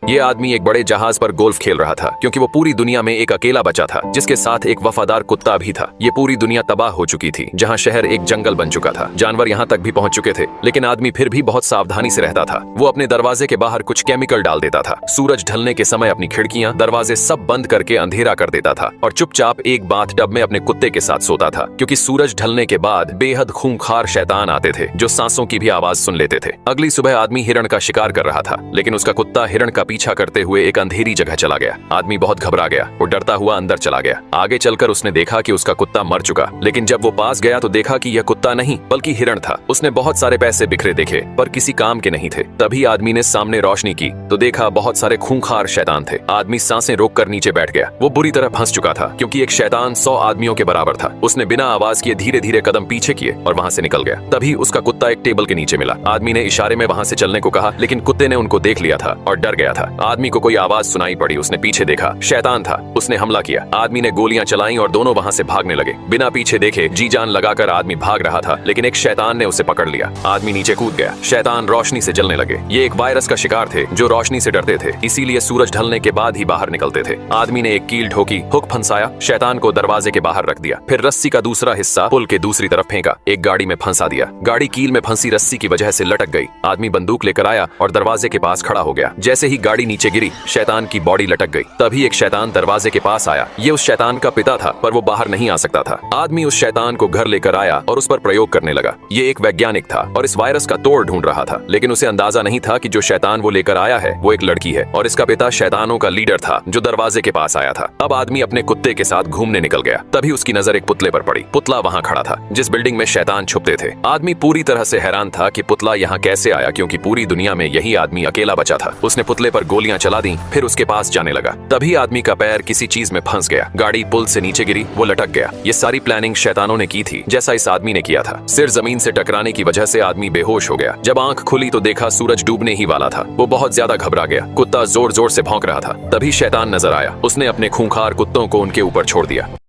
ये आदमी एक बड़े जहाज पर गोल्फ खेल रहा था क्योंकि वो पूरी दुनिया में एक अकेला बचा था जिसके साथ एक वफादार कुत्ता भी था। ये पूरी दुनिया तबाह हो चुकी थी, जहाँ शहर एक जंगल बन चुका था। जानवर यहाँ तक भी पहुंच चुके थे, लेकिन आदमी फिर भी बहुत सावधानी से रहता था। वो अपने दरवाजे के बाहर कुछ केमिकल डाल देता था। सूरज ढलने के समय अपनी खिड़कियां, दरवाजे सब बंद करके अंधेरा कर देता था और चुपचाप एक बाथटब में अपने कुत्ते के साथ सोता था, क्योंकि सूरज ढलने के बाद बेहद खूंखार शैतान आते थे जो सांसों की भी आवाज सुन लेते थे। अगली सुबह आदमी हिरण का शिकार कर रहा था, लेकिन उसका कुत्ता हिरण का पीछा करते हुए एक अंधेरी जगह चला गया। आदमी बहुत घबरा गया। वो डरता हुआ अंदर चला गया। आगे चलकर उसने देखा कि उसका कुत्ता मर चुका, लेकिन जब वो पास गया तो देखा कि यह कुत्ता नहीं बल्कि हिरण था। उसने बहुत सारे पैसे बिखरे देखे पर किसी काम के नहीं थे। तभी आदमी ने सामने रोशनी की तो देखा बहुत सारे खूंखार शैतान थे। आदमी सांसें रोककर नीचे बैठ गया। वो बुरी तरह फंस चुका था क्योंकि एक शैतान 100 आदमियों के बराबर था। उसने बिना आवाज किए धीरे धीरे कदम पीछे किए और वहां से निकल गया। तभी उसका कुत्ता एक टेबल के नीचे मिला। आदमी ने इशारे में वहां से चलने को कहा, लेकिन कुत्ते ने उनको देख लिया था और डर गया था। आदमी को कोई आवाज सुनाई पड़ी। उसने पीछे देखा, शैतान था। उसने हमला किया। आदमी ने गोलियां चलाई और दोनों वहां से भागने लगे। बिना पीछे देखे जी जान लगाकर आदमी भाग रहा था, लेकिन एक शैतान ने उसे पकड़ लिया। आदमी नीचे कूद गया। शैतान रोशनी से जलने लगे। ये एक वायरस का शिकार थे जो रोशनी से डरते थे, इसीलिए सूरज ढलने के बाद ही बाहर निकलते थे। आदमी ने एक कील ठोकी, हुक फंसाया, शैतान को दरवाजे के बाहर रख दिया। फिर रस्सी का दूसरा हिस्सा पुल के दूसरी तरफ फेंका, एक गाड़ी में फंसा दिया। गाड़ी कील में फंसी रस्सी की वजह से लटक गई। आदमी बंदूक लेकर आया और दरवाजे के पास खड़ा हो गया। जैसे ही गाड़ी नीचे गिरी, शैतान की बॉडी लटक गई। तभी एक शैतान दरवाजे के पास आया। ये उस शैतान का पिता था, पर वो बाहर नहीं आ सकता था। आदमी उस शैतान को घर लेकर आया और उस पर प्रयोग करने लगा। ये एक वैज्ञानिक था और इस वायरस का तोड़ ढूंढ रहा था, लेकिन उसे अंदाजा नहीं था कि जो शैतान वो लेकर आया है वो एक लड़की है और इसका पिता शैतानों का लीडर था जो दरवाजे के पास आया था। अब आदमी अपने कुत्ते के साथ घूमने निकल गया। तभी उसकी नजर एक पुतले पर पड़ी। पुतला वहां खड़ा था जिस बिल्डिंग में शैतान छुपते थे। आदमी पूरी तरह से हैरान था कि पुतला यहाँ कैसे आया, क्योंकि पूरी दुनिया में यही आदमी अकेला बचा था। उसने पुतले पर गोलियां चला दी, फिर उसके पास जाने लगा। तभी आदमी का पैर किसी चीज में फंस गया। गाड़ी पुल से नीचे गिरी, वो लटक गया। ये सारी प्लानिंग शैतानों ने की थी, जैसा इस आदमी ने किया था। सिर जमीन से टकराने की वजह से आदमी बेहोश हो गया। जब आंख खुली तो देखा सूरज डूबने ही वाला था। वो बहुत ज्यादा घबरा गया। कुत्ता जोर जोर से भौंक रहा था। तभी शैतान नजर आया। उसने अपने खूंखार कुत्तों को उनके ऊपर छोड़ दिया।